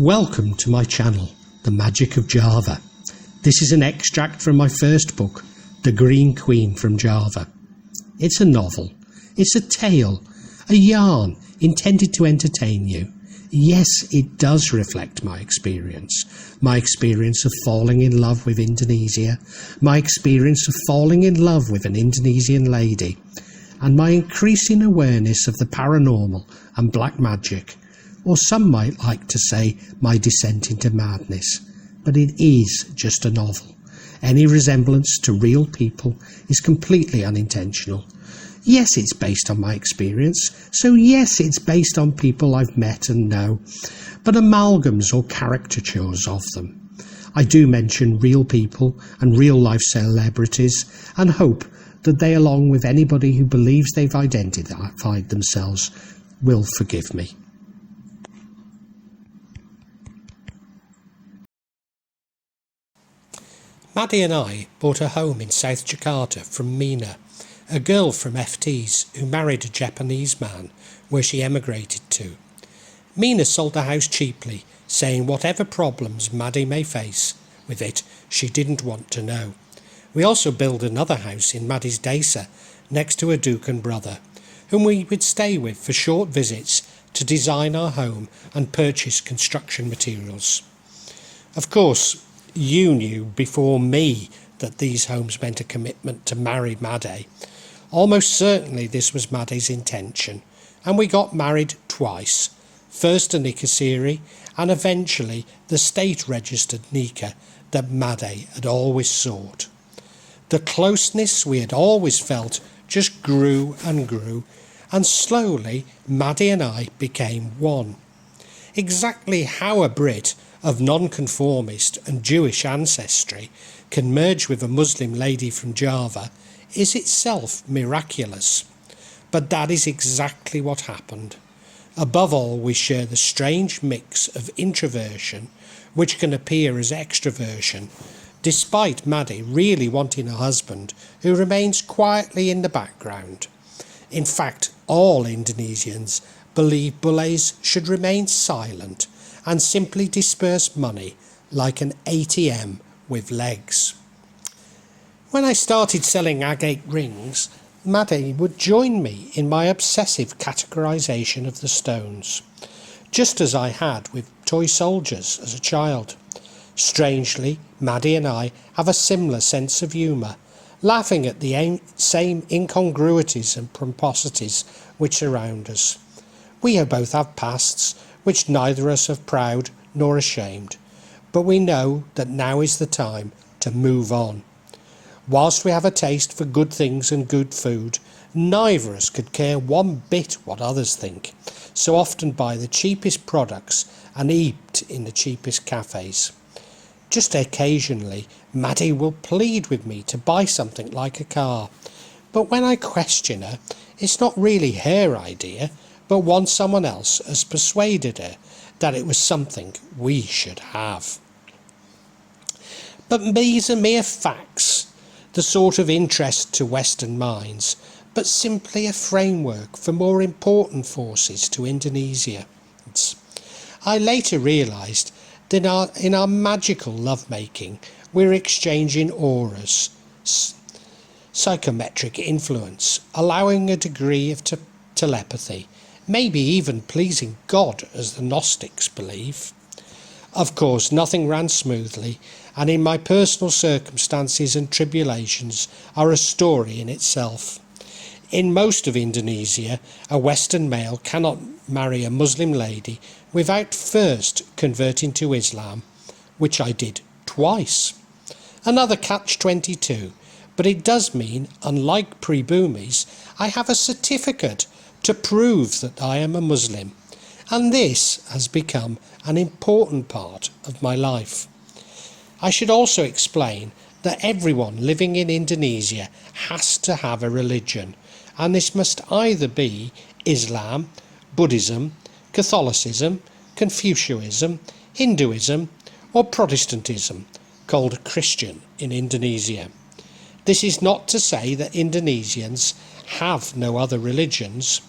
Welcome to my channel, The Magic of Java. This is an extract from my first book, The Green Queen from Java. It's a novel, it's a tale, a yarn intended to entertain you. Yes, it does reflect my experience of falling in love with Indonesia, my experience of falling in love with an Indonesian lady, and my increasing awareness of the paranormal and black magic, or some might like to say my descent into madness. But it is just a novel. Any resemblance to real people is completely unintentional. Yes, it's based on my experience, so yes, it's based on people I've met and know, but amalgams or caricatures of them. I do mention real people and real-life celebrities and hope that they, along with anybody who believes they've identified themselves, will forgive me. Maddie and I bought a home in South Jakarta from Mina, a girl from FT's who married a Japanese man where she emigrated to. Mina sold the house cheaply, saying whatever problems Maddie may face with it, she didn't want to know. We also built another house in Maddie's desa next to a Dukan brother, whom we would stay with for short visits to design our home and purchase construction materials. Of course, you knew before me that these homes meant a commitment to marry Maddie. Almost certainly this was Maddie's intention, and we got married twice. First a nikah siri, and eventually the state-registered nikah that Maddie had always sought. The closeness we had always felt just grew, and slowly Maddie and I became one. Exactly how a Brit of nonconformist and Jewish ancestry can merge with a Muslim lady from Java is itself miraculous. But that is exactly what happened. Above all, we share the strange mix of introversion, which can appear as extroversion, despite Maddie really wanting a husband who remains quietly in the background. In fact, all Indonesians believe bules should remain silent and simply disperse money like an ATM with legs. When I started selling agate rings, Maddie would join me in my obsessive categorisation of the stones, just as I had with toy soldiers as a child. Strangely, Maddie and I have a similar sense of humour, laughing at the same incongruities and pomposities which surround us. We both have pasts which neither of us are proud nor ashamed, but we know that now is the time to move on. Whilst we have a taste for good things and good food, neither of us could care one bit what others think, so often buy the cheapest products and eat in the cheapest cafes. Just occasionally, Maddie will plead with me to buy something like a car, but when I question her, it's not really her idea, but one someone else has persuaded her that it was something we should have. But these are mere facts, the sort of interest to Western minds, but simply a framework for more important forces to Indonesia. I later realised that in our magical lovemaking, we're exchanging auras, psychometric influence, allowing a degree of telepathy, maybe even pleasing God, as the Gnostics believe. Of course, nothing ran smoothly, and in my personal circumstances and tribulations are a story in itself. In most of Indonesia, a Western male cannot marry a Muslim lady without first converting to Islam, which I did twice. Another catch-22, but it does mean, unlike pre-boomies, I have a certificate to prove that I am a Muslim, and this has become an important part of my life. I should also explain that everyone living in Indonesia has to have a religion, and this must either be Islam, Buddhism, Catholicism, Confucianism, Hinduism, or Protestantism, called Christian in Indonesia. This is not to say that Indonesians have no other religions,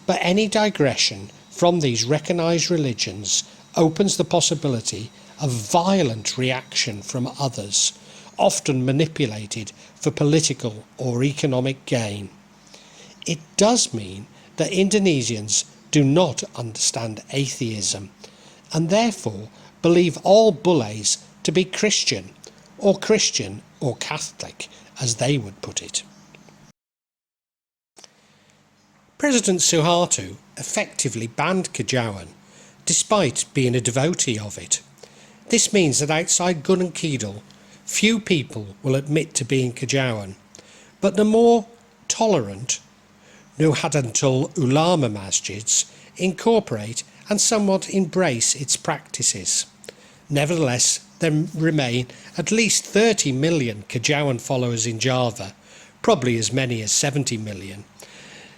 but any digression from these recognised religions opens the possibility of violent reaction from others, often manipulated for political or economic gain. It does mean that Indonesians do not understand atheism and therefore believe all bullets to be Christian or Catholic, as they would put it. President Suharto effectively banned Kejawen, despite being a devotee of it. This means that outside Gunung Kidul, few people will admit to being Kejawen, but the more tolerant Nahdlatul Ulama masjids incorporate and somewhat embrace its practices. Nevertheless, there remain at least 30 million Kejawen followers in Java, probably as many as 70 million,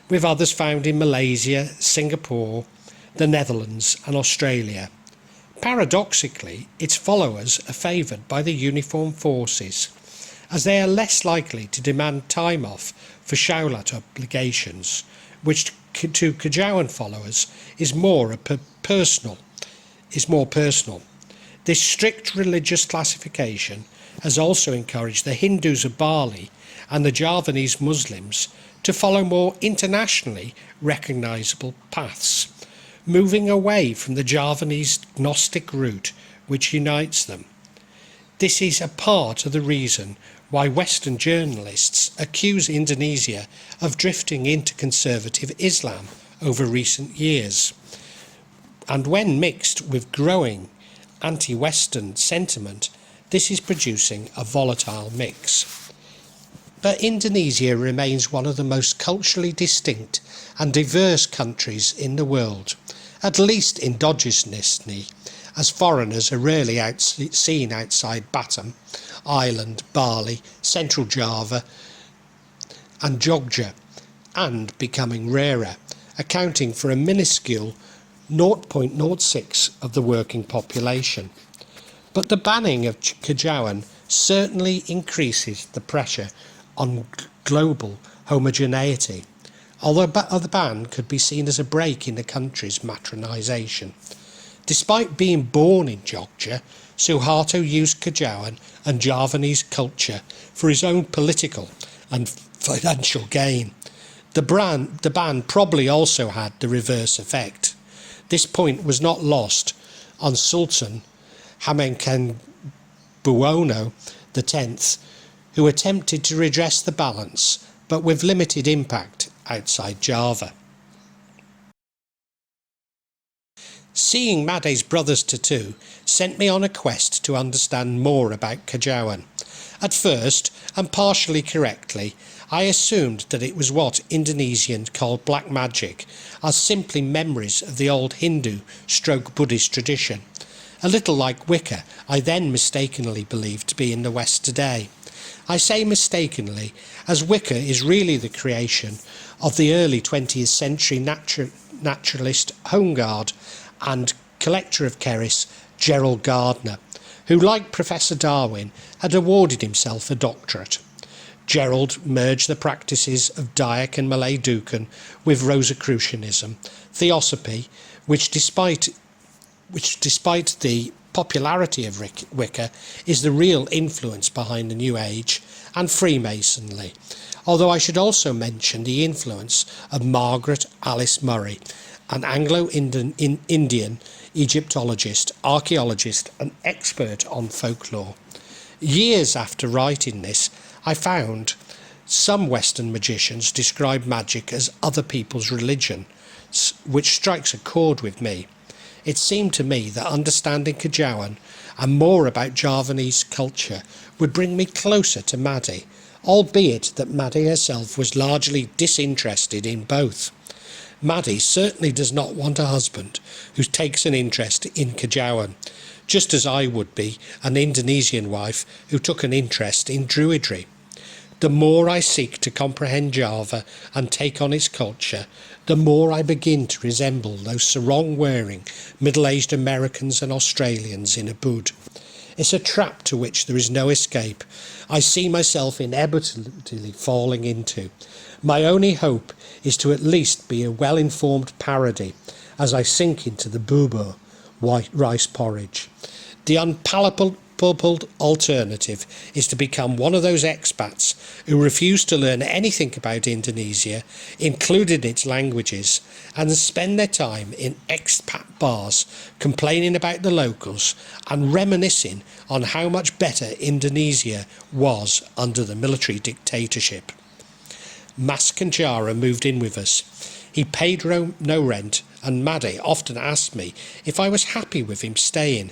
with others found in Malaysia, Singapore, the Netherlands and Australia. Paradoxically, its followers are favoured by the uniformed forces, as they are less likely to demand time off for Shaulat obligations, which to Kejawen followers is more personal. This strict religious classification has also encouraged the Hindus of Bali and the Javanese Muslims to follow more internationally recognisable paths, moving away from the Javanese Gnostic route which unites them. This is a part of the reason why Western journalists accuse Indonesia of drifting into conservative Islam over recent years, and when mixed with growing anti-Western sentiment, this is producing a volatile mix. But Indonesia remains one of the most culturally distinct and diverse countries in the world, at least endogenously, as foreigners are rarely seen outside Batam Island, Bali, Central Java and Jogja, and becoming rarer, accounting for a minuscule 0.06 of the working population. But the banning of Kejawen certainly increases the pressure on global homogeneity, although the ban could be seen as a break in the country's matronisation. Despite being born in Jogja, Suharto used Kejawen and Javanese culture for his own political and financial gain. The ban probably also had the reverse effect. This point was not lost on Sultan Hamengkubuwono X, who attempted to redress the balance, but with limited impact outside Java. Seeing Made's brother's tattoo sent me on a quest to understand more about Kejawen. At first, and partially correctly, I assumed that it was what Indonesians call black magic, as simply memories of the old Hindu/Buddhist tradition. A little like Wicca, I then mistakenly believed to be in the West today. I say mistakenly, as Wicca is really the creation of the early 20th century naturalist Homeguard and collector of Keris, Gerald Gardner, who, like Professor Darwin, had awarded himself a doctorate. Gerald merged the practices of Dayak and Malay Dukan with Rosicrucianism, Theosophy, which despite the popularity of Wicca is the real influence behind the New Age, and Freemasonry, although I should also mention the influence of Margaret Alice Murray, an Anglo-Indian Egyptologist, archaeologist and expert on folklore. Years after writing this, I found some Western magicians describe magic as other people's religion, which strikes a chord with me. It seemed to me that understanding Kejawen and more about Javanese culture would bring me closer to Made, albeit that Made herself was largely disinterested in both. Made certainly does not want a husband who takes an interest in Kejawen, just as I would be an Indonesian wife who took an interest in Druidry. The more I seek to comprehend Java and take on its culture, the more I begin to resemble those sarong-wearing middle-aged Americans and Australians in a Bude. It's a trap to which there is no escape. I see myself inevitably falling into. My only hope is to at least be a well-informed parody as I sink into the bubur, white rice porridge. The unpalatable alternative is to become one of those expats who refuse to learn anything about Indonesia, including its languages, and spend their time in expat bars complaining about the locals and reminiscing on how much better Indonesia was under the military dictatorship. Mas Kanjara moved in with us. He paid no rent, and Made often asked me if I was happy with him staying.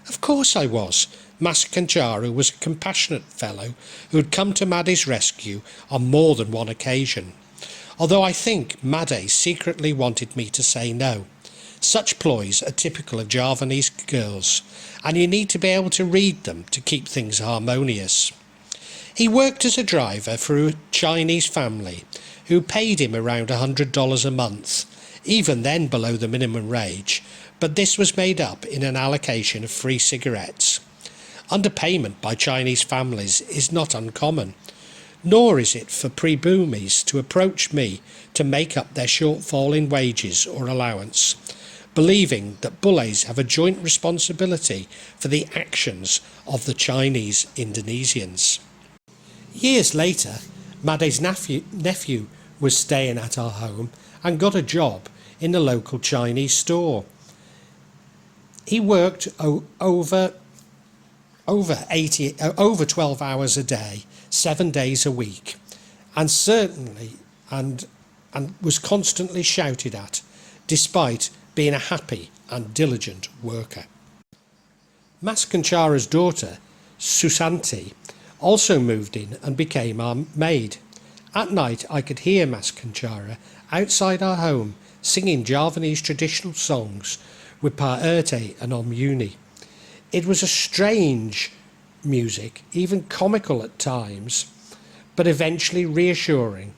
Of course I was. Mas Kanjara was a compassionate fellow who had come to Made's rescue on more than one occasion, although I think Made secretly wanted me to say no. Such ploys are typical of Javanese girls, and you need to be able to read them to keep things harmonious. He worked as a driver for a Chinese family who paid him around $100 a month, even then below the minimum wage, but this was made up in an allocation of free cigarettes. Underpayment by Chinese families is not uncommon, nor is it for pre-boomies to approach me to make up their shortfall in wages or allowance, believing that bullets have a joint responsibility for the actions of the Chinese Indonesians. Years later, Made's nephew was staying at our home and got a job in the local Chinese store. He worked over 12 hours a day, 7 days a week, and was constantly shouted at, despite being a happy and diligent worker. Mas Kanjara's daughter, Susanti, also moved in and became our maid. At night I could hear Mas Kanjara outside our home singing Javanese traditional songs with Pa Erte and Om Uni. It was a strange music, even comical at times, but eventually reassuring.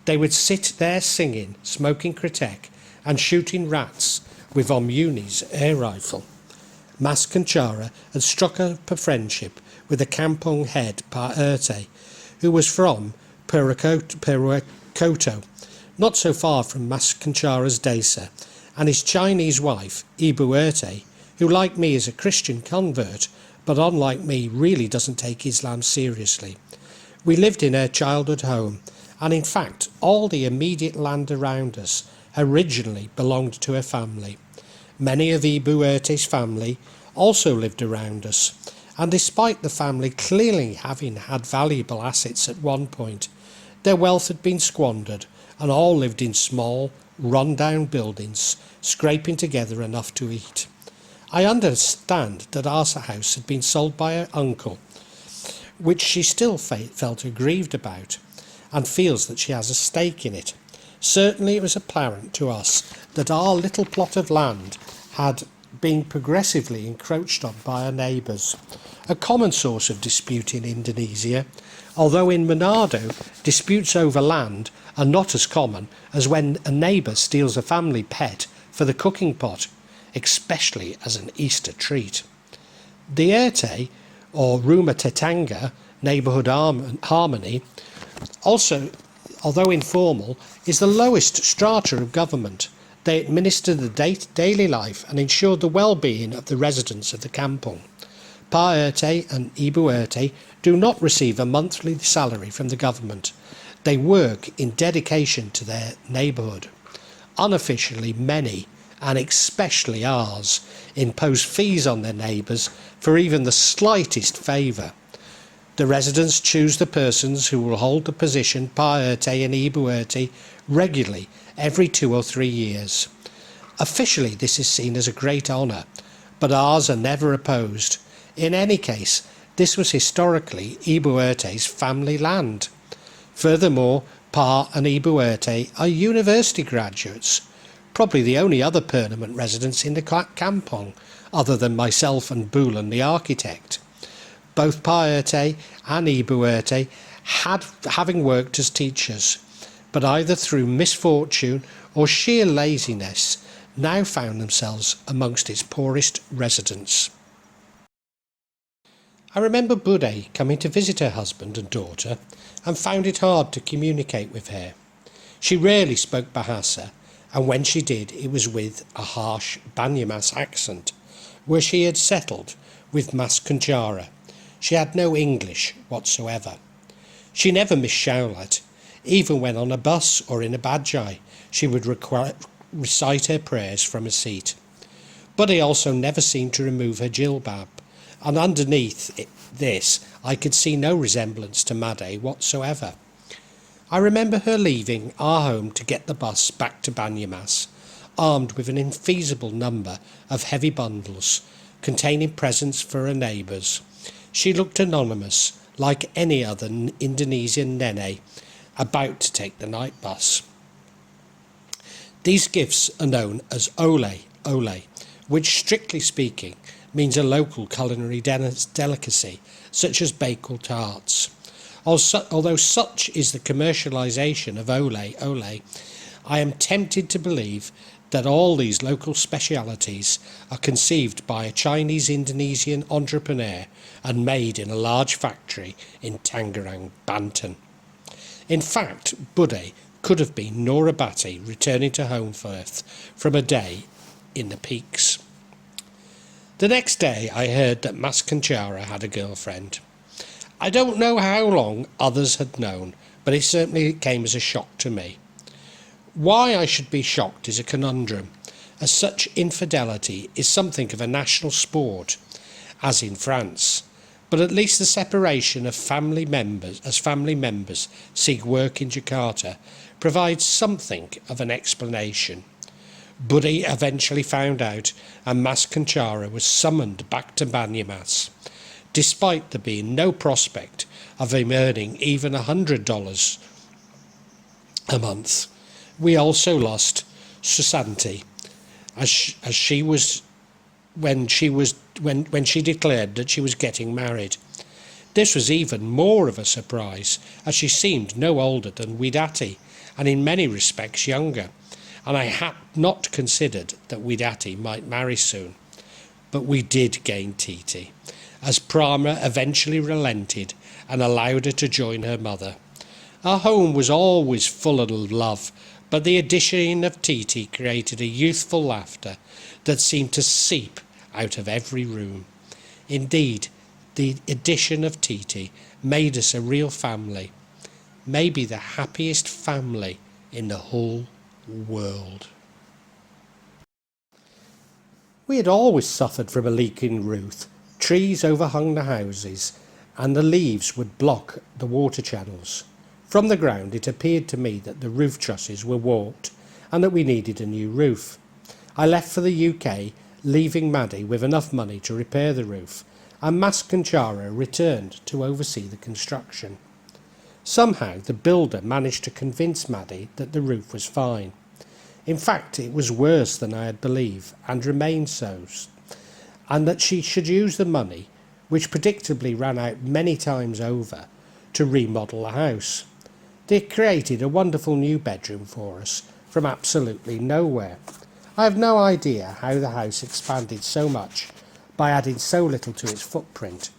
They would sit there singing, smoking kritek and shooting rats with Om Uni's air rifle. Mas Kanjara had struck up a friendship with the kampong head Pa Erte, who was from Purwokerto, not so far from Mas Kanjara's desa, and his Chinese wife, Ibu Erte, who like me is a Christian convert, but unlike me really doesn't take Islam seriously. We lived in her childhood home, and in fact all the immediate land around us originally belonged to her family. Many of Ibu Erte's family also lived around us, and despite the family clearly having had valuable assets at one point, their wealth had been squandered, and all lived in small, run-down buildings, scraping together enough to eat. I understand that our house had been sold by her uncle, which she still felt aggrieved about, and feels that she has a stake in it. Certainly it was apparent to us that our little plot of land had been progressively encroached on by our neighbours, a common source of dispute in Indonesia, although in Manado disputes over land are not as common as when a neighbour steals a family pet for the cooking pot, especially as an Easter treat. The Erte, or Rumah Tetangga, neighbourhood harmony, also, although informal, is the lowest strata of government. They administer the daily life and ensure the well-being of the residents of the kampong. Pa Erte and Ibu Erte do not receive a monthly salary from the government. They work in dedication to their neighbourhood. Unofficially, many, and especially ours, impose fees on their neighbours for even the slightest favour. The residents choose the persons who will hold the position Pa Erte and Ibu Erte regularly every 2 or 3 years. Officially this is seen as a great honour, but ours are never opposed. In any case, this was historically Ibu Erte's family land. Furthermore, Pa and Ibu Erte are university graduates, probably the only other permanent residents in the kampong, other than myself and Bulan the architect. Both Pa Erte and Ibu Erte having worked as teachers, but either through misfortune or sheer laziness, now found themselves amongst its poorest residents. I remember Bude coming to visit her husband and daughter and found it hard to communicate with her. She rarely spoke Bahasa, and when she did it was with a harsh Banyumas accent, where she had settled with Mas Conchara. She had no English whatsoever. She never missed Shaulat. Even when on a bus or in a bajai, she would recite her prayers from a seat. Bude also never seemed to remove her jilbab, and underneath this I could see no resemblance to Made whatsoever. I remember her leaving our home to get the bus back to Banyamas, armed with an infeasible number of heavy bundles containing presents for her neighbours. She looked anonymous, like any other Indonesian nene about to take the night bus. These gifts are known as ole, which strictly speaking means a local culinary delicacy, such as baked tarts. Although such is the commercialisation of ole, I am tempted to believe that all these local specialities are conceived by a Chinese-Indonesian entrepreneur and made in a large factory in Tangerang, Banten. In fact, Bude could have been Nora Batty returning to Homeforth from a day in the peaks. The next day I heard that Mas Conchara had a girlfriend. I don't know how long others had known, but it certainly came as a shock to me. Why I should be shocked is a conundrum, as such infidelity is something of a national sport, as in France, but at least the separation of family members seek work in Jakarta provides something of an explanation. Bude eventually found out, and Mas Conchara was summoned back to Banyamas. Despite there being no prospect of him earning even $100 a month. We also lost Susanti, as she was when she declared that she was getting married. This was even more of a surprise, as she seemed no older than Widati, and in many respects younger, and I had not considered that Widati might marry soon. But we did gain Titi, as Prama eventually relented and allowed her to join her mother. Our home was always full of love, but the addition of Titi created a youthful laughter that seemed to seep out of every room. Indeed, the addition of Titi made us a real family, maybe the happiest family in the whole world. We had always suffered from a leaking roof. Trees overhung the houses, and the leaves would block the water channels. From the ground it appeared to me that the roof trusses were warped and that we needed a new roof. I left for the UK, leaving Maddie with enough money to repair the roof, and Mas Conchara returned to oversee the construction. Somehow the builder managed to convince Maddie that the roof was fine. In fact, it was worse than I had believed, and remained so, and that she should use the money, which predictably ran out many times over, to remodel the house. They created a wonderful new bedroom for us from absolutely nowhere. I have no idea how the house expanded so much by adding so little to its footprint,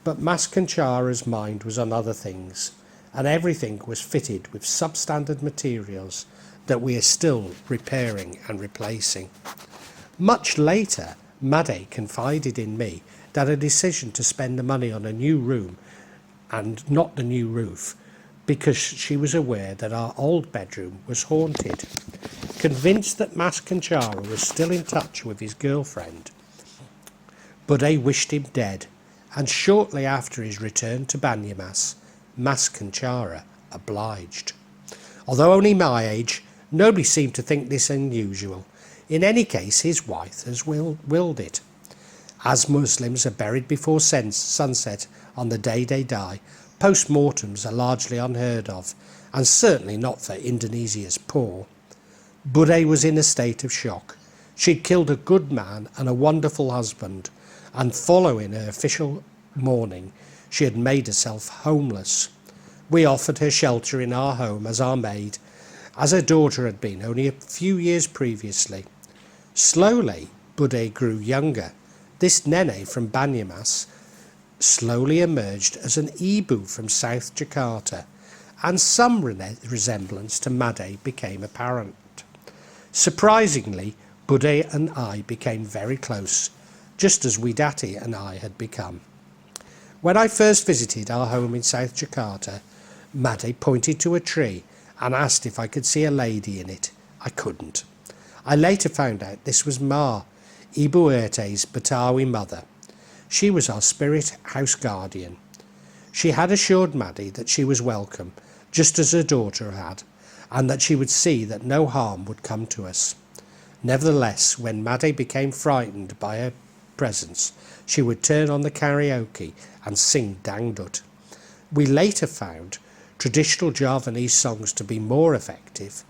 but Mas Conchara's mind was on other things, and everything was fitted with substandard materials that we are still repairing and replacing. Much later, Made confided in me that a decision to spend the money on a new room and not the new roof, because she was aware that our old bedroom was haunted. Convinced that Mas Conchara was still in touch with his girlfriend, Bude wished him dead, and shortly after his return to Banyamas, Mas Conchara obliged. Although only my age, nobody seemed to think this unusual. In any case, his wife has willed it. As Muslims are buried before sunset on the day they die, post-mortems are largely unheard of, and certainly not for Indonesia's poor. Bude was in a state of shock. She'd killed a good man and a wonderful husband, and following her official mourning, she had made herself homeless. We offered her shelter in our home as our maid, as her daughter had been only a few years previously. Slowly, Bude grew younger. This nene from Banyamas slowly emerged as an Ibu from South Jakarta, and some resemblance to Made became apparent. Surprisingly, Bude and I became very close, just as Widati and I had become. When I first visited our home in South Jakarta, Made pointed to a tree and asked if I could see a lady in it. I couldn't. I later found out this was Ma, Ibu Erte's Betawi mother. She was our spirit house guardian. She had assured Maddie that she was welcome, just as her daughter had, and that she would see that no harm would come to us. Nevertheless, when Maddie became frightened by her presence, she would turn on the karaoke and sing dangdut. We later found traditional Javanese songs to be more effective,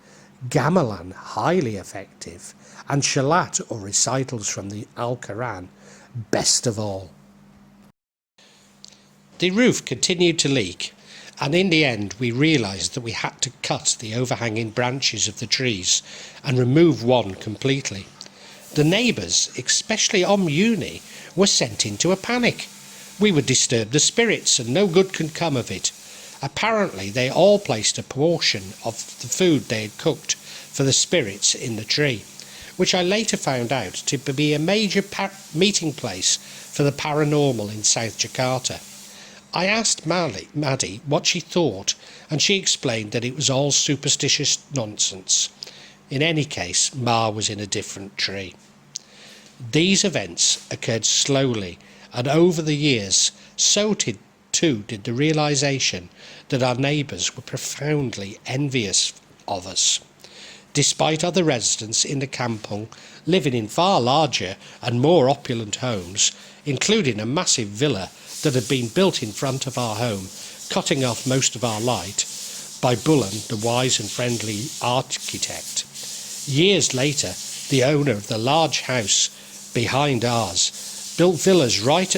gamelan highly effective, and shalat or recitals from the Al-Quran best of all. The roof continued to leak, and in the end we realised that we had to cut the overhanging branches of the trees and remove one completely. The neighbours, especially Uni, were sent into a panic. We would disturb the spirits and no good can come of it. Apparently they all placed a portion of the food they had cooked for the spirits in the tree, which I later found out to be a major meeting place for the paranormal in South Jakarta. I asked Maddie what she thought, and she explained that it was all superstitious nonsense. In any case, Ma was in a different tree. These events occurred slowly, and over the years, so too did the realisation that our neighbours were profoundly envious of us. Despite other residents in the kampung living in far larger and more opulent homes, including a massive villa that had been built in front of our home, cutting off most of our light, by Bullen, the wise and friendly architect. Years later, the owner of the large house behind ours built villas right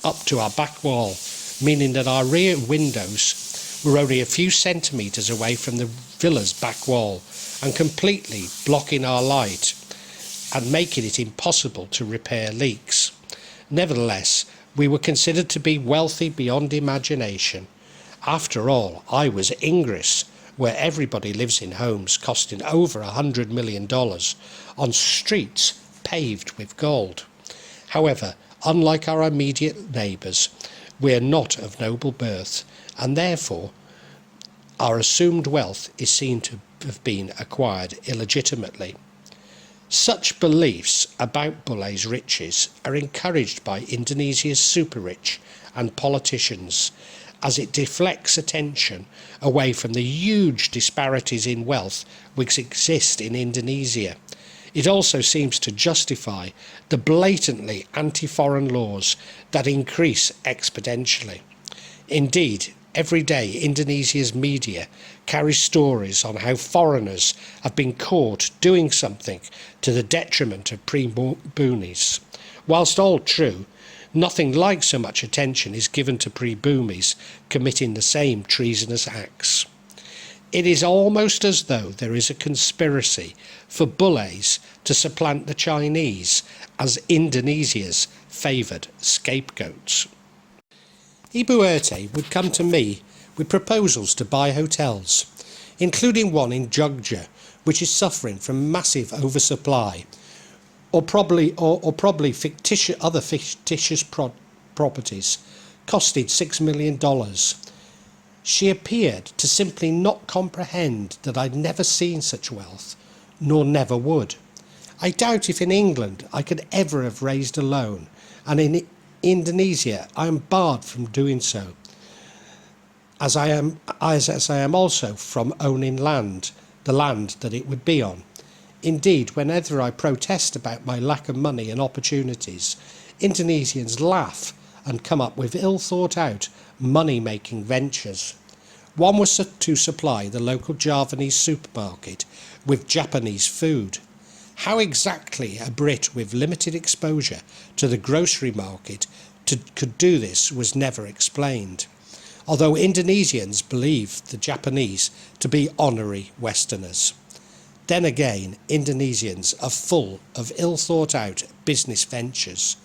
up to our back wall, meaning that our rear windows were only a few centimetres away from the villa's back wall and completely blocking our light and making it impossible to repair leaks. Nevertheless, we were considered to be wealthy beyond imagination. After all, I was Ingress, where everybody lives in homes costing over $100 million on streets paved with gold. However, unlike our immediate neighbours, we are not of noble birth, and therefore our assumed wealth is seen to have been acquired illegitimately. Such beliefs about Bule's riches are encouraged by Indonesia's super-rich and politicians, as it deflects attention away from the huge disparities in wealth which exist in Indonesia. It also seems to justify the blatantly anti-foreign laws that increase exponentially. Indeed, every day Indonesia's media carries stories on how foreigners have been caught doing something to the detriment of pre-boonies. Whilst all true, nothing like so much attention is given to pre-boomies committing the same treasonous acts. It is almost as though there is a conspiracy for Bules to supplant the Chinese as Indonesia's favoured scapegoats. Ibu Erte would come to me with proposals to buy hotels, including one in Jogja, which is suffering from massive oversupply, or probably other fictitious properties, costed $6 million. She appeared to simply not comprehend that I'd never seen such wealth, nor never would. I doubt if in England I could ever have raised a loan, and in Indonesia I am barred from doing so, as I am also from owning land, the land that it would be on. Indeed, whenever I protest about my lack of money and opportunities, Indonesians laugh and come up with ill-thought-out money-making ventures. One was to supply the local Javanese supermarket with Japanese food. How exactly a Brit with limited exposure to the grocery market could do this was never explained, although Indonesians believe the Japanese to be honorary Westerners. Then again, Indonesians are full of ill-thought-out business ventures,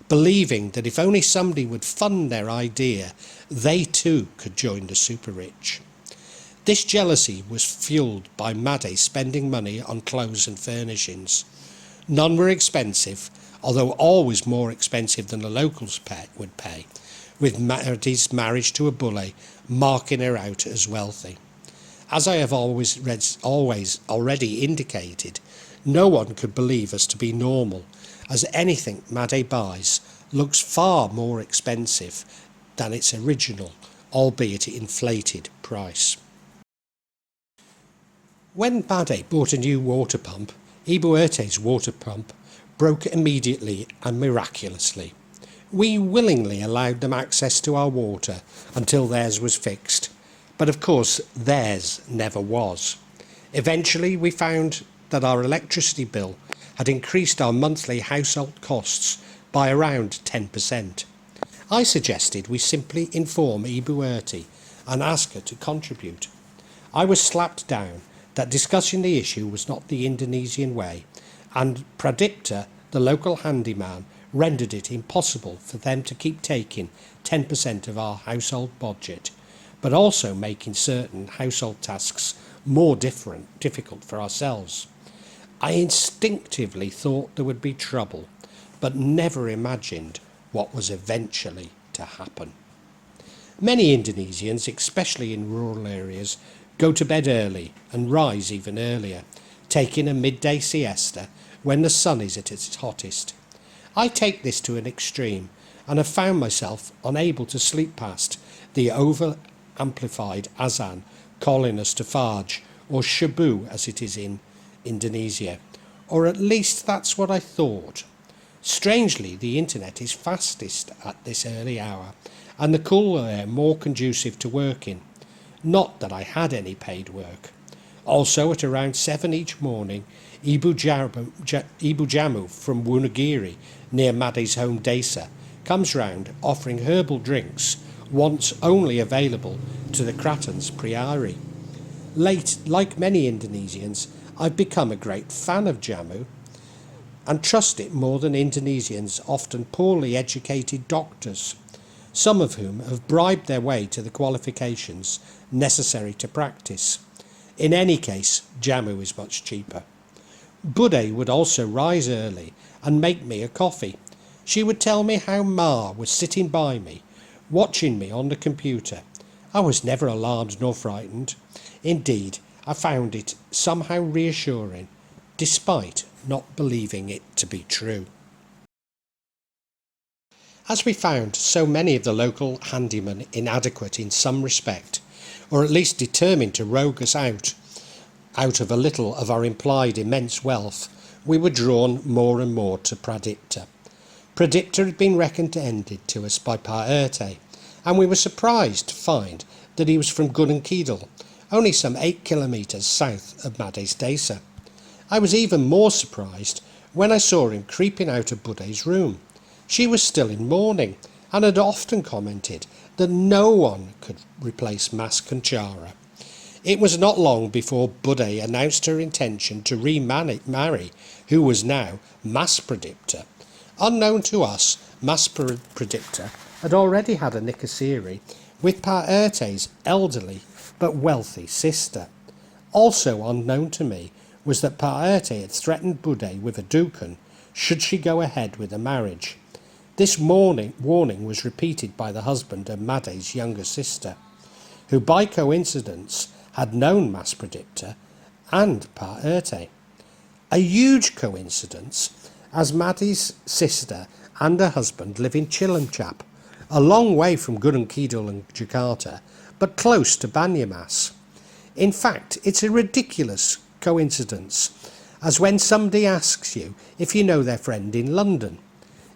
believing that if only somebody would fund their idea, they too could join the super-rich. This jealousy was fuelled by Made spending money on clothes and furnishings. None were expensive, although always more expensive than the locals would pay, with Maddie's marriage to a Bude marking her out as wealthy. As I have always already indicated, no one could believe us to be normal, as anything Maddie buys looks far more expensive than its original, albeit inflated, price. When Bude bought a new water pump, Ibuerte's water pump broke immediately and miraculously. We willingly allowed them access to our water until theirs was fixed, but of course theirs never was. Eventually we found that our electricity bill had increased our monthly household costs by around 10%. I suggested we simply inform Ibuerte and ask her to contribute. I was slapped down that discussing the issue was not the Indonesian way, and Pradipta, the local handyman, rendered it impossible for them to keep taking 10% of our household budget, but also making certain household tasks more difficult for ourselves. I instinctively thought there would be trouble, but never imagined what was eventually to happen. Many Indonesians, especially in rural areas, go to bed early and rise even earlier, taking a midday siesta when the sun is at its hottest. I take this to an extreme and have found myself unable to sleep past the over-amplified azan calling us to Fajr, or Shabu as it is in Indonesia, or at least that's what I thought. Strangely, the internet is fastest at this early hour and the cool air more conducive to working. Not that I had any paid work. Also at around 7 each morning, Ibu Jamu from Wonogiri, near Maddie's home desa, comes round offering herbal drinks, once only available to the Kratens Priari. Like many Indonesians, I've become a great fan of Jamu and trust it more than Indonesians' often poorly educated doctors, some of whom have bribed their way to the qualifications necessary to practice. In any case, Jamu is much cheaper. Bude would also rise early and make me a coffee. She would tell me how Ma was sitting by me, watching me on the computer. I was never alarmed nor frightened. Indeed, I found it somehow reassuring, despite not believing it to be true. As we found so many of the local handymen inadequate in some respect, or at least determined to rogue us out of a little of our implied immense wealth, we were drawn more and more to Pradipta. Pradipta had been recommended to us by Paerte, and we were surprised to find that he was from Gunung only some 8 kilometres south of Maddie's desa. I was even more surprised when I saw him creeping out of Bude's room. She was still in mourning and had often commented that no one could replace Mas Kunchara. It was not long before Bude announced her intention to remarry who was now Mas Pradipta. Unknown to us, Mas Pradipta had already had a nikasiri with Paerte's elderly but wealthy sister. Also unknown to me was that Paerte had threatened Bude with a dukan should she go ahead with the marriage. This warning was repeated by the husband of Maddie's younger sister, who by coincidence had known Mas Pradipta and Paerte. A huge coincidence, as Maddie's sister and her husband live in Cilacap, a long way from Gunung Kidul and Jakarta, but close to Banyumas. In fact, it's a ridiculous coincidence, as when somebody asks you if you know their friend in London.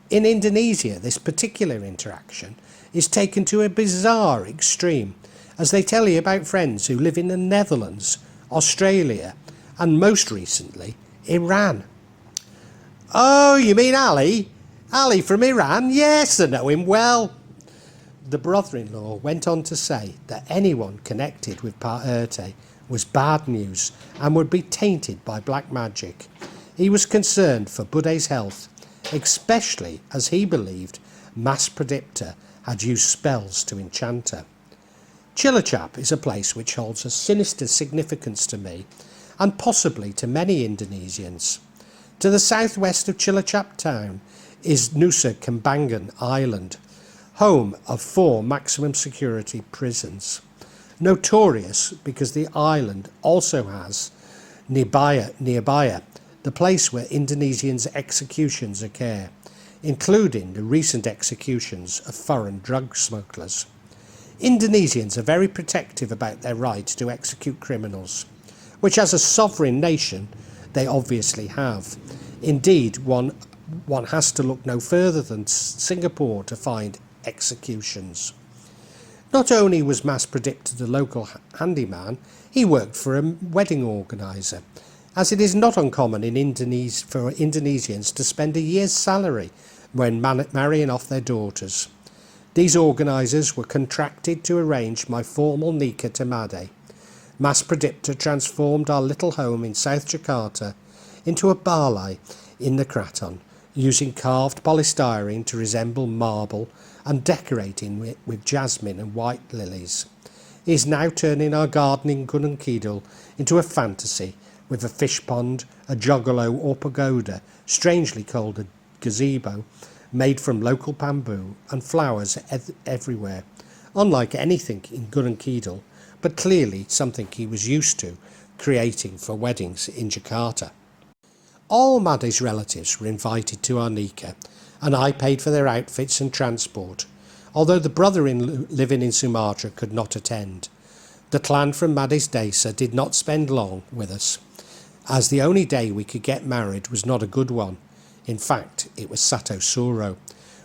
In Indonesia, this particular interaction is taken to a bizarre extreme, as they tell you about friends who live in the Netherlands, Australia, and most recently, Iran. "Oh, you mean Ali? Ali from Iran? Yes, I know him well." The brother-in-law went on to say that anyone connected with Paerte was bad news and would be tainted by black magic. He was concerned for Bude's health, especially as he believed Mas Pradipta had used spells to enchant her. Cilacap is a place which holds a sinister significance to me and possibly to many Indonesians. To the southwest of Chilachap town is Nusa Kambangan Island, home of 4 maximum security prisons. Notorious because the island also has Nibaya, the place where Indonesians' executions occur, including the recent executions of foreign drug smugglers. Indonesians are very protective about their right to execute criminals, which as a sovereign nation they obviously have. Indeed, one has to look no further than Singapore to find executions. Not only was Mas Predicted a local handyman, he worked for a wedding organiser, as it is not uncommon for Indonesians to spend a year's salary when marrying off their daughters. These organisers were contracted to arrange my formal nikah to Made. Mas Predictor transformed our little home in South Jakarta into a balai in the Kraton, using carved polystyrene to resemble marble and decorating it with jasmine and white lilies. He is now turning our garden in Gunung Kidul into a fantasy, with a fish pond, a juggalo or pagoda, strangely called a gazebo, made from local bamboo and flowers everywhere, unlike anything in Gunung Kidul, but clearly something he was used to creating for weddings in Jakarta. All Made's relatives were invited to our nikah, and I paid for their outfits and transport, although the brother living in Sumatra could not attend. The clan from Made's desa did not spend long with us, as the only day we could get married was not a good one. In fact, it was Sato Suro,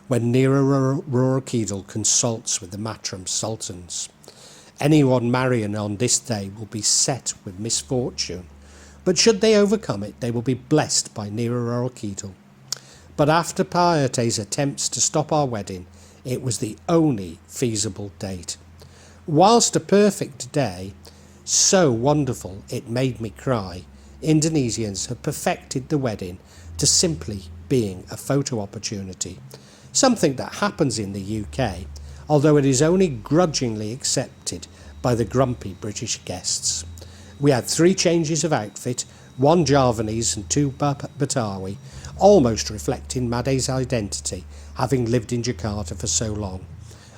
when Nira Rorokidal consults with the Matram sultans. Anyone marrying on this day will be set with misfortune, but should they overcome it, they will be blessed by Nira Rorokidal. But after Payate's attempts to stop our wedding, it was the only feasible date. Whilst a perfect day, so wonderful it made me cry, Indonesians have perfected the wedding to simply being a photo opportunity, something that happens in the UK, although it is only grudgingly accepted by the grumpy British guests. We had 3 changes of outfit, 1 Javanese and 2 Batawi, almost reflecting Made's identity, having lived in Jakarta for so long.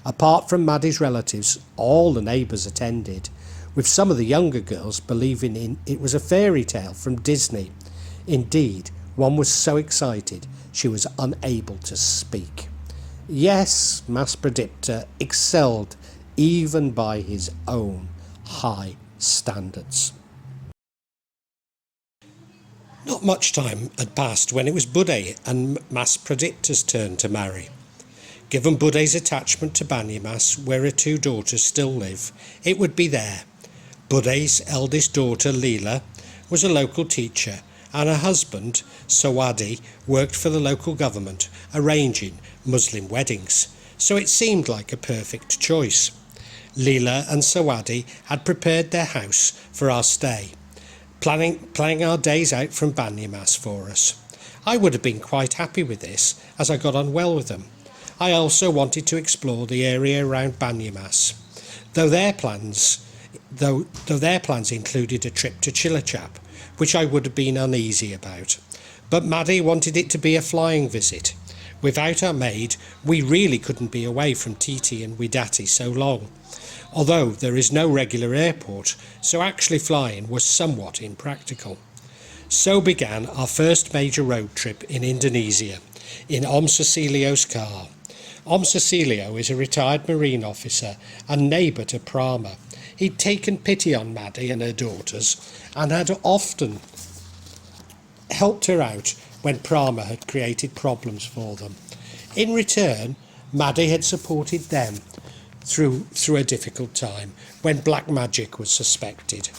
Apart from Made's relatives, all the neighbours attended, with some of the younger girls believing it was a fairy tale from Disney. Indeed, one was so excited she was unable to speak. Yes, Mas Predictor excelled even by his own high standards. Not much time had passed when it was Bude and Mas Predictor's turn to marry. Given Bude's attachment to Banyumas, where her 2 daughters still live, it would be there. Bude's eldest daughter, Leela, was a local teacher, and her husband, Sawadi, worked for the local government, arranging Muslim weddings, so it seemed like a perfect choice. Leela and Sawadi had prepared their house for our stay, planning our days out from Banyumas for us. I would have been quite happy with this, as I got on well with them. I also wanted to explore the area around Banyumas, though their plans included a trip to Chilachap, which I would have been uneasy about. But Maddie wanted it to be a flying visit. Without our maid, we really couldn't be away from Titi and Widati so long, although there is no regular airport, so actually flying was somewhat impractical. So began our first major road trip in Indonesia, in Cecilio's car. Cecilio is a retired Marine officer and neighbour to Prama. He'd taken pity on Maddie and her daughters and had often helped her out when Prama had created problems for them. In return, Maddie had supported them through a difficult time when black magic was suspected.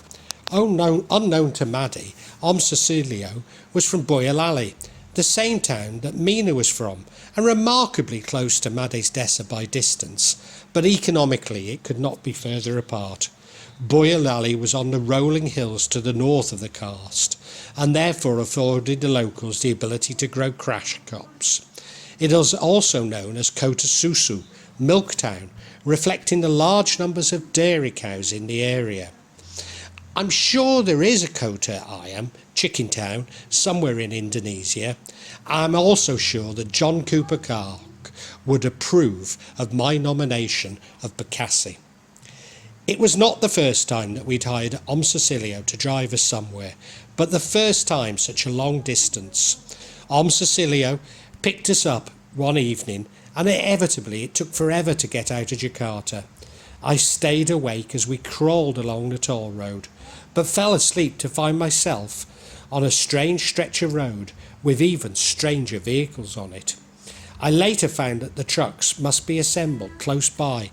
Unknown to Maddie, Cecilio was from Boyolali, the same town that Mina was from, and remarkably close to Maddie's desa by distance, but economically it could not be further apart. Boyolali was on the rolling hills to the north of the karst, and therefore afforded the locals the ability to grow crash crops. It is also known as Kota Susu, Milk Town, reflecting the large numbers of dairy cows in the area. I'm sure there is a Kota Ayam, chicken town, somewhere in Indonesia. I'm also sure that John Cooper Clarke would approve of my nomination of Bekasi. It was not the first time that we'd hired Cecilio to drive us somewhere, but the first time such a long distance. Cecilio picked us up one evening, and inevitably it took forever to get out of Jakarta. I stayed awake as we crawled along the toll road, but fell asleep to find myself on a strange stretch of road with even stranger vehicles on it. I later found that the trucks must be assembled close by.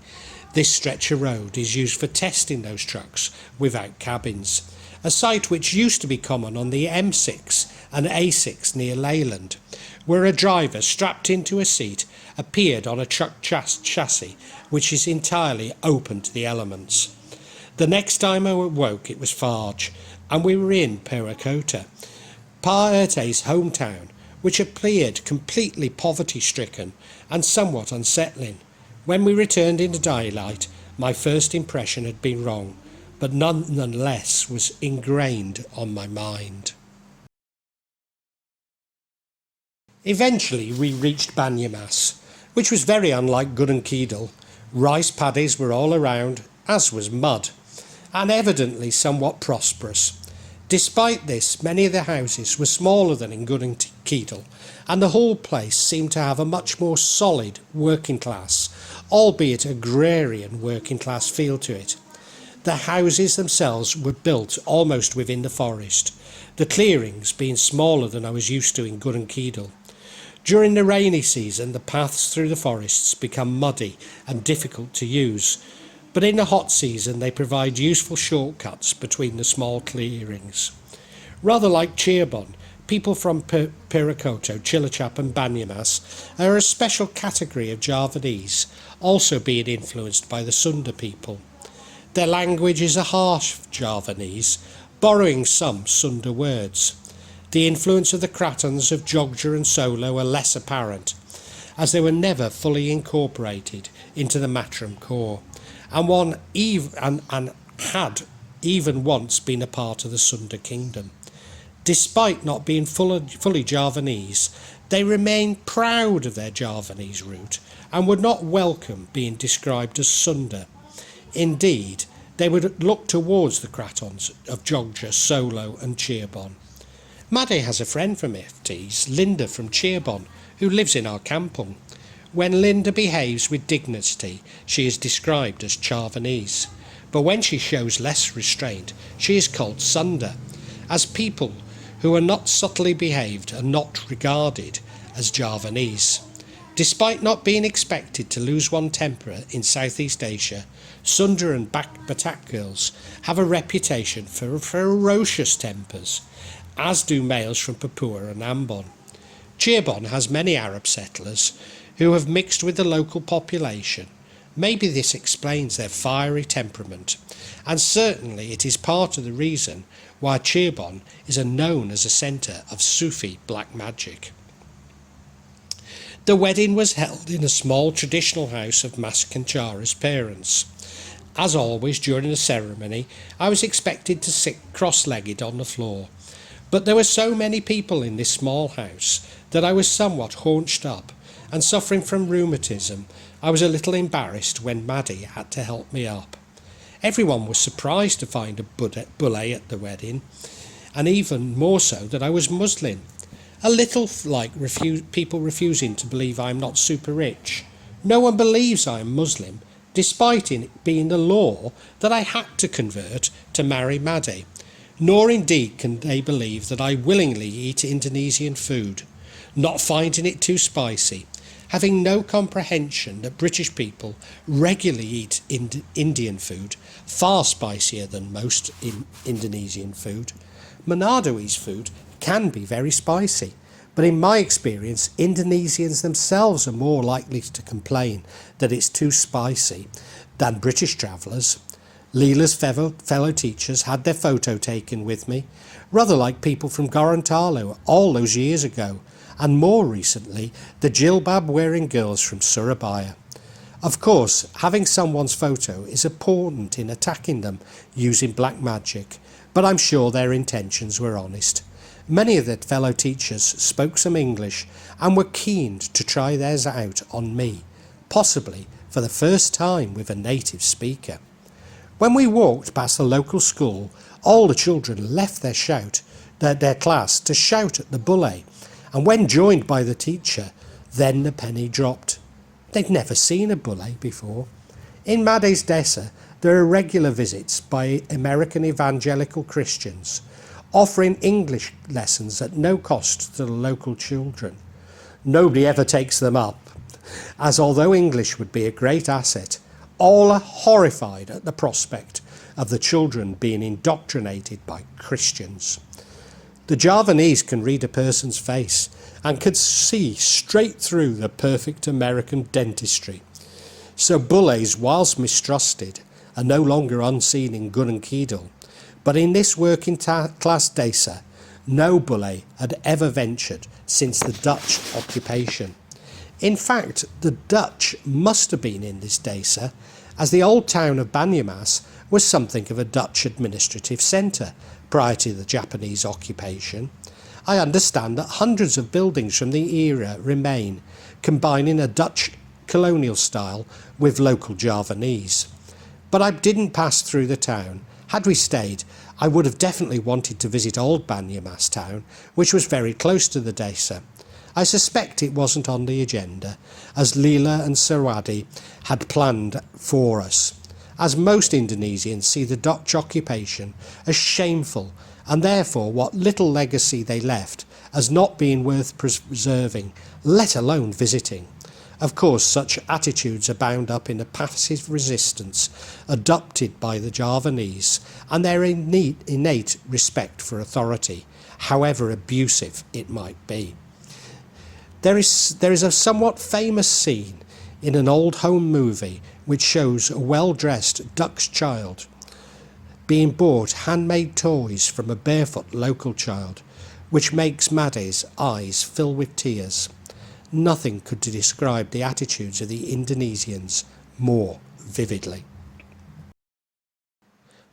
This stretch of road is used for testing those trucks without cabins, a sight which used to be common on the M6 and A6 near Leyland, where a driver strapped into a seat appeared on a truck chassis which is entirely open to the elements. The next time I awoke it was Farge, and we were in Perakota, Pa Erte's hometown, which appeared completely poverty-stricken and somewhat unsettling. When we returned into daylight, my first impression had been wrong, but nonetheless was ingrained on my mind. Eventually we reached Banyumas, which was very unlike Gunung Rice paddies were all around, as was mud, and evidently somewhat prosperous. Despite this, many of the houses were smaller than in Gunung and the whole place seemed to have a much more solid working class, albeit agrarian working class feel to it. The houses themselves were built almost within the forest, the clearings being smaller than I was used to in Gunung. During the rainy season, the paths through the forests become muddy and difficult to use, but in the hot season they provide useful shortcuts between the small clearings. Rather like Cirebon, people from Parakoto, Cilacap and Banyumas are a special category of Javanese, also being influenced by the Sunda people. Their language is a harsh Javanese, borrowing some Sunda words. The influence of the Kratons of Jogja and Solo are less apparent, as they were never fully incorporated into the Mataram core, and had even once been a part of the Sunda kingdom. Despite not being fully Javanese, they remained proud of their Javanese root and would not welcome being described as Sunda. Indeed, they would look towards the Kratons of Jogja, Solo and Cirebon. Made has a friend from FTs, Linda from Cirebon, who lives in our kampung. When Linda behaves with dignity, she is described as Javanese, but when she shows less restraint, she is called Sunda, as people who are not subtly behaved are not regarded as Javanese. Despite not being expected to lose one temper in Southeast Asia, Sunda and Batak girls have a reputation for ferocious tempers, as do males from Papua and Ambon. Cirebon has many Arab settlers who have mixed with the local population. Maybe this explains their fiery temperament, and certainly it is part of the reason why Cirebon is known as a centre of Sufi black magic. The wedding was held in a small traditional house of Mas Kanchara's parents. As always during the ceremony, I was expected to sit cross-legged on the floor, but there were so many people in this small house that I was somewhat haunched up, and suffering from rheumatism, I was a little embarrassed when Maddie had to help me up. Everyone was surprised to find a Bude at the wedding, and even more so that I was Muslim. A little like people refusing to believe I am not super rich. No one believes I am Muslim, despite it being the law that I had to convert to marry Maddie. Nor indeed can they believe that I willingly eat Indonesian food, not finding it too spicy, having no comprehension that British people regularly eat Indian food, far spicier than most Indonesian food. Manado's food can be very spicy, but in my experience, Indonesians themselves are more likely to complain that it's too spicy than British travellers. Leela's fellow teachers had their photo taken with me, rather like people from Gorontalo all those years ago, and more recently, the jilbab-wearing girls from Surabaya. Of course, having someone's photo is important in attacking them using black magic, but I'm sure their intentions were honest. Many of their fellow teachers spoke some English and were keen to try theirs out on me, possibly for the first time with a native speaker. When we walked past the local school, all the children left their class to shout at the bully, and when joined by the teacher, then the penny dropped. They'd never seen a bully before. In Made's Dessa, there are regular visits by American evangelical Christians, offering English lessons at no cost to the local children. Nobody ever takes them up, as although English would be a great asset, all are horrified at the prospect of the children being indoctrinated by Christians. The Javanese can read a person's face and can see straight through the perfect American dentistry. So bullies, whilst mistrusted, are no longer unseen in Unanticipted, but in this working class Dessa, no bully had ever ventured since the Dutch occupation. In fact, the Dutch must have been in this Dessa, as the old town of Banyamas was something of a Dutch administrative centre prior to the Japanese occupation. I understand that hundreds of buildings from the era remain, combining a Dutch colonial style with local Javanese. But I didn't pass through the town. Had we stayed, I would have definitely wanted to visit old Banyamas town, which was very close to the Dessa. I suspect it wasn't on the agenda, as Leela and Sarwadi had planned for us, as most Indonesians see the Dutch occupation as shameful, and therefore what little legacy they left as not being worth preserving, let alone visiting. Of course, such attitudes are bound up in a passive resistance adopted by the Javanese and their innate respect for authority, however abusive it might be. There is a somewhat famous scene in an old home movie which shows a well-dressed Dutch child being bought handmade toys from a barefoot local child, which makes Made's eyes fill with tears. Nothing could describe the attitudes of the Indonesians more vividly.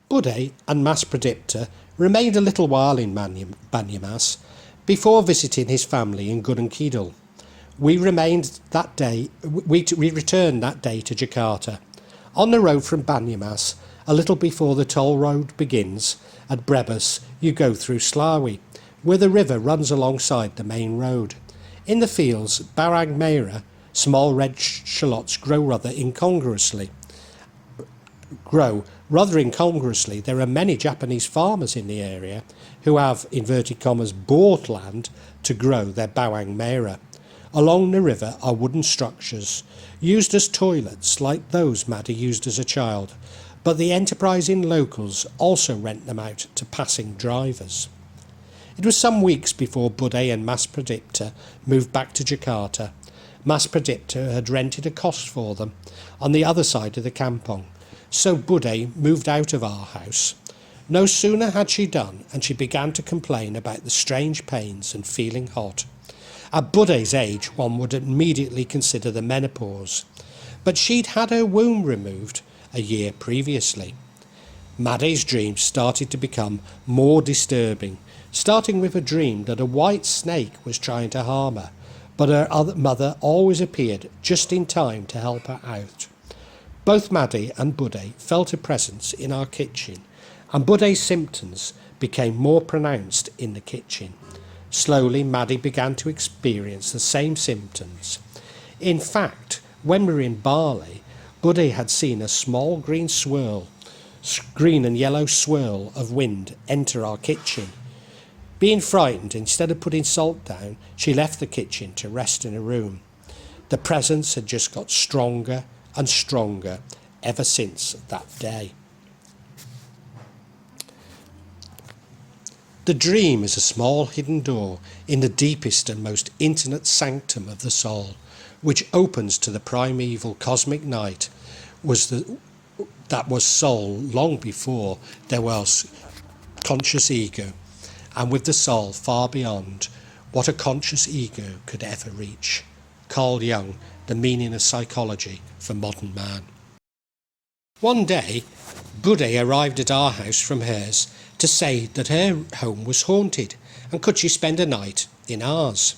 Bude and Mas Pradipta remained a little while in Banyamas before visiting his family in Unanticipted. We returned that day to Jakarta. On the road from Banyamas, a little before the toll road begins, at Brebes you go through Slawi, where the river runs alongside the main road. In the fields, bawang merah, small red shallots grow rather incongruously. There are many Japanese farmers in the area who have, inverted commas, bought land to grow their bawang merah. Along the river are wooden structures, used as toilets like those Made used as a child, but the enterprising locals also rent them out to passing drivers. It was some weeks before Bude and Mas Pradipta moved back to Jakarta. Mas Pradipta had rented a cot for them on the other side of the kampong, so Bude moved out of our house. No sooner had she done, and she began to complain about the strange pains and feeling hot. At Bude's age, one would immediately consider the menopause, but she'd had her womb removed a year previously. Made's dreams started to become more disturbing, starting with a dream that a white snake was trying to harm her, but her mother always appeared just in time to help her out. Both Made and Bude felt a presence in our kitchen, and Bude's symptoms became more pronounced in the kitchen. Slowly, Made began to experience the same symptoms. In fact, when we were in Bali, Bude had seen a small green and yellow swirl of wind enter our kitchen. Being frightened, instead of putting salt down, she left the kitchen to rest in a room. The presence had just got stronger and stronger ever since that day. The dream is a small hidden door in the deepest and most intimate sanctum of the soul, which opens to the primeval cosmic night that was soul long before there was conscious ego, and with the soul far beyond what a conscious ego could ever reach. Carl Jung, The Meaning of Psychology for Modern Man. One day, Bude arrived at our house from hers to say that her home was haunted and could she spend a night in ours.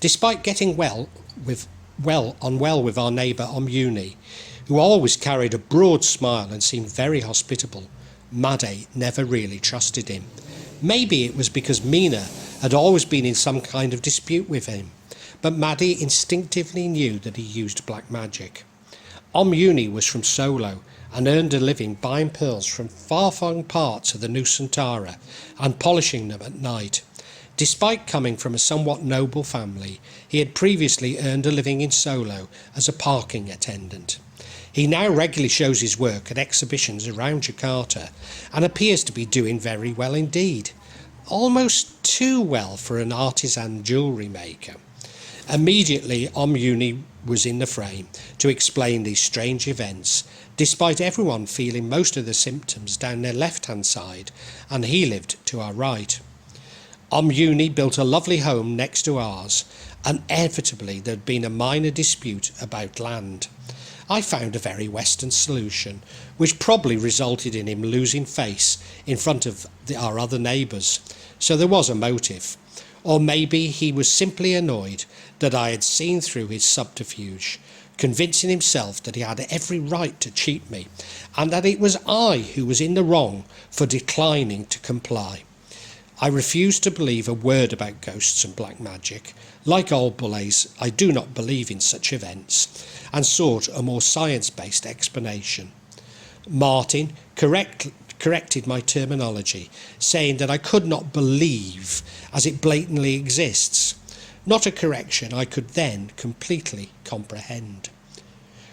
Despite getting on well with our neighbour Omuni, who always carried a broad smile and seemed very hospitable, Made never really trusted him. Maybe it was because Mina had always been in some kind of dispute with him, but Made instinctively knew that he used black magic. Omuni was from Solo and earned a living buying pearls from far-flung parts of the Nusantara and polishing them at night. Despite coming from a somewhat noble family, he had previously earned a living in Solo as a parking attendant. He now regularly shows his work at exhibitions around Jakarta and appears to be doing very well indeed. Almost too well for an artisan jewellery maker. Immediately, Omuni was in the frame to explain these strange events, despite everyone feeling most of the symptoms down their left-hand side, and he lived to our right. Omuni built a lovely home next to ours, and inevitably there had been a minor dispute about land. I found a very Western solution, which probably resulted in him losing face in front of our other neighbours, so there was a motive. Or maybe he was simply annoyed that I had seen through his subterfuge, convincing himself that he had every right to cheat me, and that it was I who was in the wrong for declining to comply. I refused to believe a word about ghosts and black magic. Like old Bullays, I do not believe in such events, and sought a more science-based explanation. Martin corrected my terminology, saying that I could not believe as it blatantly exists, not a correction I could then completely comprehend.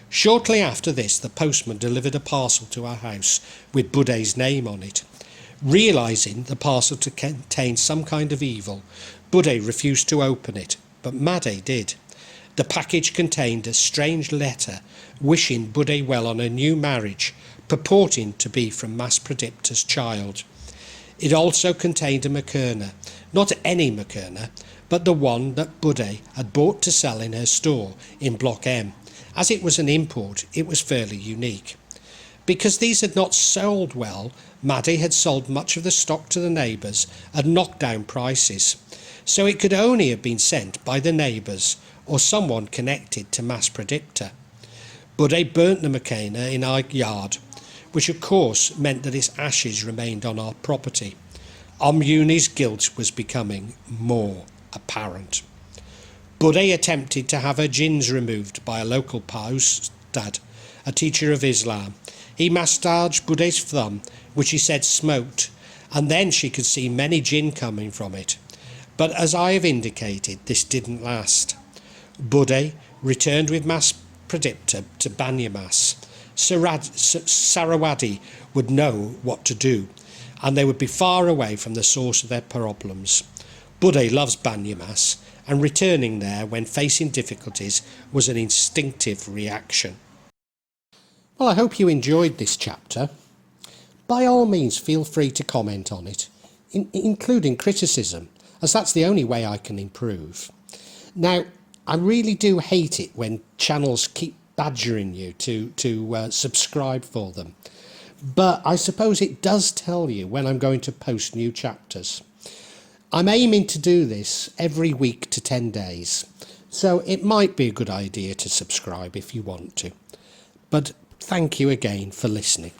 Shortly after this, the postman delivered a parcel to our house with Bude's name on it. Realising the parcel to contain some kind of evil, Bude refused to open it, but Made did. The package contained a strange letter wishing Bude well on her new marriage, purporting to be from Mas Pradipta's child. It also contained a Makerna, not any Makerna, but the one that Bude had bought to sell in her store in Block M. As it was an import, it was fairly unique. Because these had not sold well, Made had sold much of the stock to the neighbours at knockdown prices, so it could only have been sent by the neighbours or someone connected to Mas Pradipta. Bude burnt the Makerna in our yard, which of course meant that its ashes remained on our property. Omuni's guilt was becoming more apparent. Bude attempted to have her jinns removed by a local Ustad, a teacher of Islam. He massaged Bude's thumb, which he said smoked, and then she could see many jinn coming from it. But as I have indicated, this didn't last. Bude returned with Mas Pradipta to Banyamas. Sarawadi would know what to do, and they would be far away from the source of their problems. Bude loves Banyamas, and returning there when facing difficulties was an instinctive reaction. Well, I hope you enjoyed this chapter. By all means, feel free to comment on it, including criticism, as that's the only way I can improve. Now, I really do hate it when channels keep badgering you to subscribe for them, but I suppose it does tell you when I'm going to post new chapters. I'm aiming to do this every week to 10 days, so it might be a good idea to subscribe if you want to. But thank you again for listening.